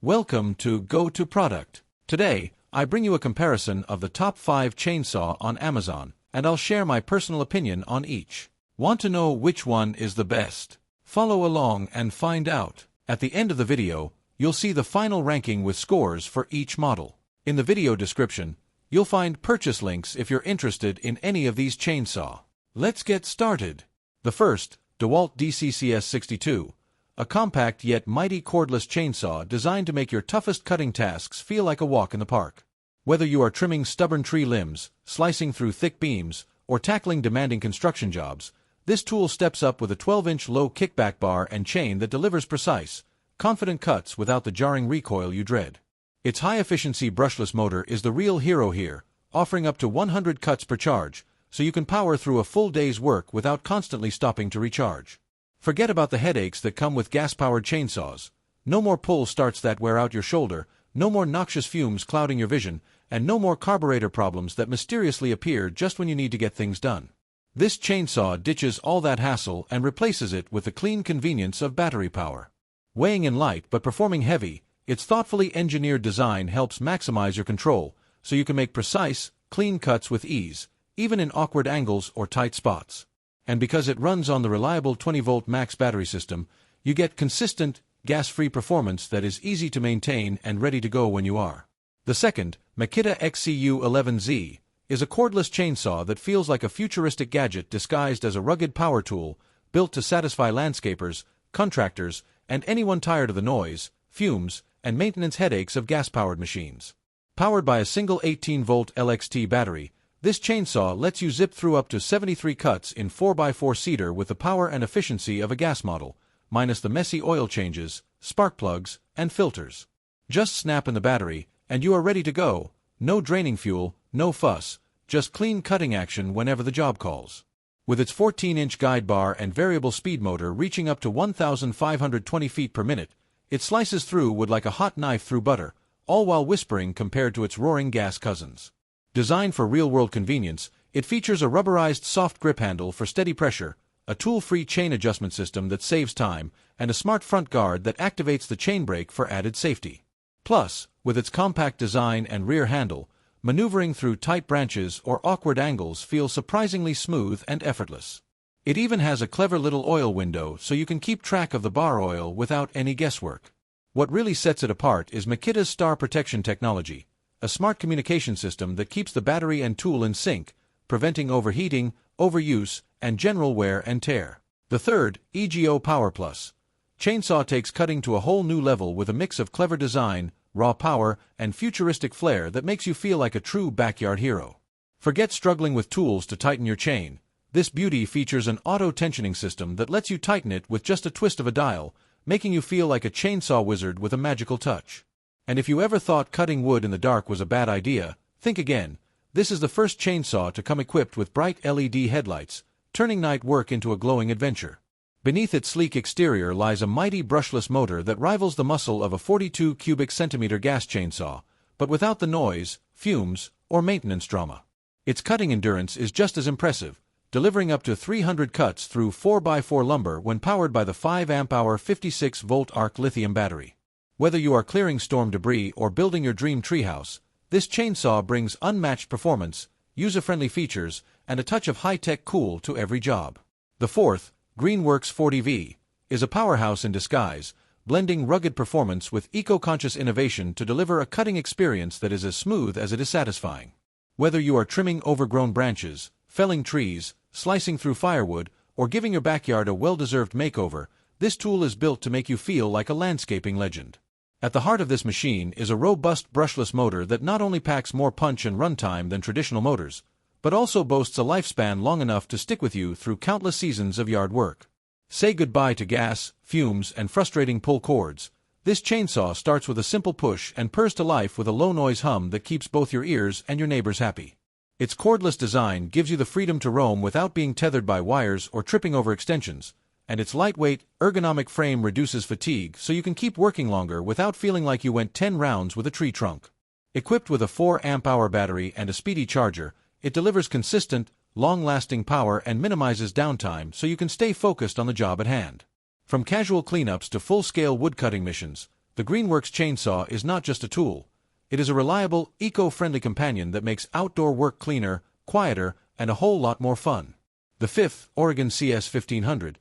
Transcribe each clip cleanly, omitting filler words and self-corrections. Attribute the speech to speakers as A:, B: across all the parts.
A: Welcome to Go To Product. Today, I bring you a comparison of the top 5 chainsaw on Amazon, and I'll share my personal opinion on each. Want to know which one is the best? Follow along and find out. At the end of the video, you'll see the final ranking with scores for each model. In the video description, you'll find purchase links if you're interested in any of these chainsaw. Let's get started. The first, DeWalt DCCS62. A compact yet mighty cordless chainsaw designed to make your toughest cutting tasks feel like a walk in the park. Whether you are trimming stubborn tree limbs, slicing through thick beams, or tackling demanding construction jobs, this tool steps up with a 12-inch low kickback bar and chain that delivers precise, confident cuts without the jarring recoil you dread. Its high-efficiency brushless motor is the real hero here, offering up to 100 cuts per charge, so you can power through a full day's work without constantly stopping to recharge. Forget about the headaches that come with gas-powered chainsaws. No more pull starts that wear out your shoulder, no more noxious fumes clouding your vision, and no more carburetor problems that mysteriously appear just when you need to get things done. This chainsaw ditches all that hassle and replaces it with the clean convenience of battery power. Weighing in light but performing heavy, its thoughtfully engineered design helps maximize your control, so you can make precise, clean cuts with ease, even in awkward angles or tight spots. And because it runs on the reliable 20-volt max battery system, you get consistent, gas-free performance that is easy to maintain and ready to go when you are. The second, Makita XCU11Z, is a cordless chainsaw that feels like a futuristic gadget disguised as a rugged power tool, built to satisfy landscapers, contractors, and anyone tired of the noise, fumes, and maintenance headaches of gas-powered machines. Powered by a single 18-volt LXT battery, this chainsaw lets you zip through up to 73 cuts in 4x4 cedar with the power and efficiency of a gas model, minus the messy oil changes, spark plugs, and filters. Just snap in the battery, and you are ready to go. No draining fuel, no fuss, just clean cutting action whenever the job calls. With its 14-inch guide bar and variable speed motor reaching up to 1,520 feet per minute, it slices through wood like a hot knife through butter, all while whispering compared to its roaring gas cousins. Designed for real-world convenience, it features a rubberized soft grip handle for steady pressure, a tool-free chain adjustment system that saves time, and a smart front guard that activates the chain brake for added safety. Plus, with its compact design and rear handle, maneuvering through tight branches or awkward angles feels surprisingly smooth and effortless. It even has a clever little oil window so you can keep track of the bar oil without any guesswork. What really sets it apart is Makita's Star Protection technology, a smart communication system that keeps the battery and tool in sync, preventing overheating, overuse, and general wear and tear. The third, EGO Power Plus. Chainsaw takes cutting to a whole new level with a mix of clever design, raw power, and futuristic flair that makes you feel like a true backyard hero. Forget struggling with tools to tighten your chain. This beauty features an auto-tensioning system that lets you tighten it with just a twist of a dial, making you feel like a chainsaw wizard with a magical touch. And if you ever thought cutting wood in the dark was a bad idea, think again. This is the first chainsaw to come equipped with bright LED headlights, turning night work into a glowing adventure. Beneath its sleek exterior lies a mighty brushless motor that rivals the muscle of a 42 cubic centimeter gas chainsaw, but without the noise, fumes, or maintenance drama. Its cutting endurance is just as impressive, delivering up to 300 cuts through 4x4 lumber when powered by the 5 amp-hour 56-volt ARC lithium battery. Whether you are clearing storm debris or building your dream treehouse, this chainsaw brings unmatched performance, user-friendly features, and a touch of high-tech cool to every job. The fourth, Greenworks 40V, is a powerhouse in disguise, blending rugged performance with eco-conscious innovation to deliver a cutting experience that is as smooth as it is satisfying. Whether you are trimming overgrown branches, felling trees, slicing through firewood, or giving your backyard a well-deserved makeover, this tool is built to make you feel like a landscaping legend. At the heart of this machine is a robust brushless motor that not only packs more punch and runtime than traditional motors, but also boasts a lifespan long enough to stick with you through countless seasons of yard work. Say goodbye to gas, fumes, and frustrating pull cords. This chainsaw starts with a simple push and purrs to life with a low-noise hum that keeps both your ears and your neighbors happy. Its cordless design gives you the freedom to roam without being tethered by wires or tripping over extensions, and its lightweight, ergonomic frame reduces fatigue so you can keep working longer without feeling like you went 10 rounds with a tree trunk. Equipped with a 4 amp-hour battery and a speedy charger, it delivers consistent, long-lasting power and minimizes downtime so you can stay focused on the job at hand. From casual cleanups to full-scale woodcutting missions, The Greenworks chainsaw is not just a tool. It is a reliable, eco-friendly companion that makes outdoor work cleaner, quieter, and a whole lot more fun. The fifth, Oregon CS 1500,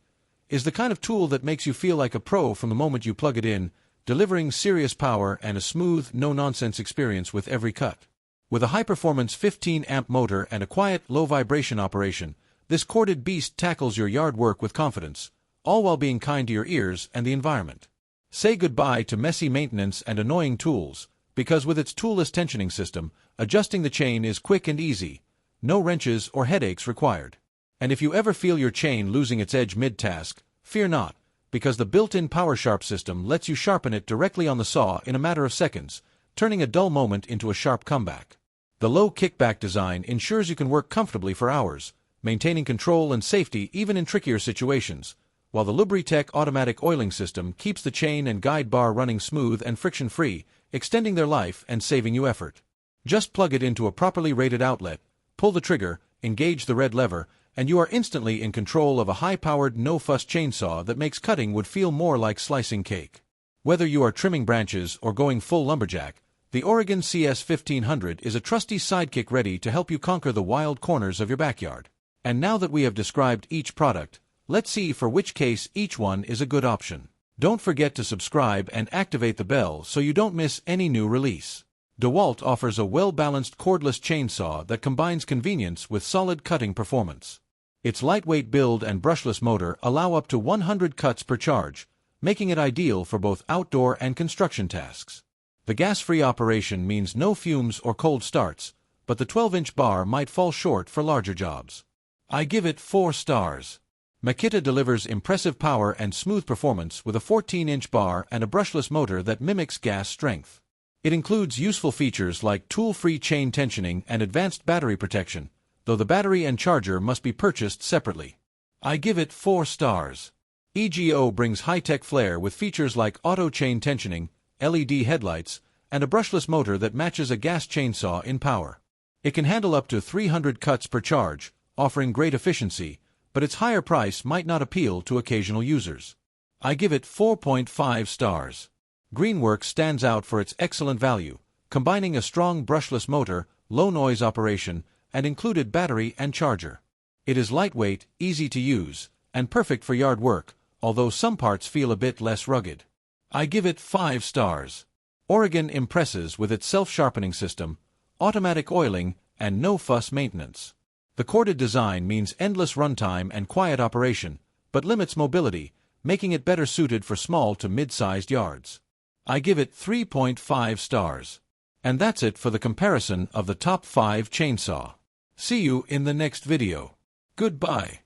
A: is the kind of tool that makes you feel like a pro from the moment you plug it in, delivering serious power and a smooth, no-nonsense experience with every cut. With a high-performance 15-amp motor and a quiet, low-vibration operation, this corded beast tackles your yard work with confidence, all while being kind to your ears and the environment. Say goodbye to messy maintenance and annoying tools, because with its toolless tensioning system, adjusting the chain is quick and easy, no wrenches or headaches required. And if you ever feel your chain losing its edge mid-task, fear not, because the built-in Power Sharp system lets you sharpen it directly on the saw in a matter of seconds, turning a dull moment into a sharp comeback. The low kickback design ensures you can work comfortably for hours, maintaining control and safety even in trickier situations, while the Lubritech automatic oiling system keeps the chain and guide bar running smooth and friction-free, extending their life and saving you effort. Just plug it into a properly rated outlet, pull the trigger, engage the red lever, and you are instantly in control of a high-powered, no-fuss chainsaw that makes cutting would feel more like slicing cake. Whether you are trimming branches or going full lumberjack, the Oregon CS 1500 is a trusty sidekick ready to help you conquer the wild corners of your backyard. And now that we have described each product, let's see for which case each one is a good option. Don't forget to subscribe and activate the bell so you don't miss any new release. DeWalt offers a well-balanced cordless chainsaw that combines convenience with solid cutting performance. Its lightweight build and brushless motor allow up to 100 cuts per charge, making it ideal for both outdoor and construction tasks. The gas-free operation means no fumes or cold starts, but the 12-inch bar might fall short for larger jobs. I give it 4 stars. Makita delivers impressive power and smooth performance with a 14-inch bar and a brushless motor that mimics gas strength. It includes useful features like tool-free chain tensioning and advanced battery protection, though the battery and charger must be purchased separately. I give it 4 stars. EGO brings high-tech flair with features like auto chain tensioning, LED headlights, and a brushless motor that matches a gas chainsaw in power. It can handle up to 300 cuts per charge, offering great efficiency, but its higher price might not appeal to occasional users. I give it 4.5 stars. Greenworks stands out for its excellent value, combining a strong brushless motor, low-noise operation, and included battery and charger. It is lightweight, easy to use, and perfect for yard work, although some parts feel a bit less rugged. I give it 5 stars. Oregon impresses with its self-sharpening system, automatic oiling, and no-fuss maintenance. The corded design means endless runtime and quiet operation, but limits mobility, making it better suited for small to mid-sized yards. I give it 3.5 stars. And that's it for the comparison of the top 5 chainsaw. See you in the next video. Goodbye.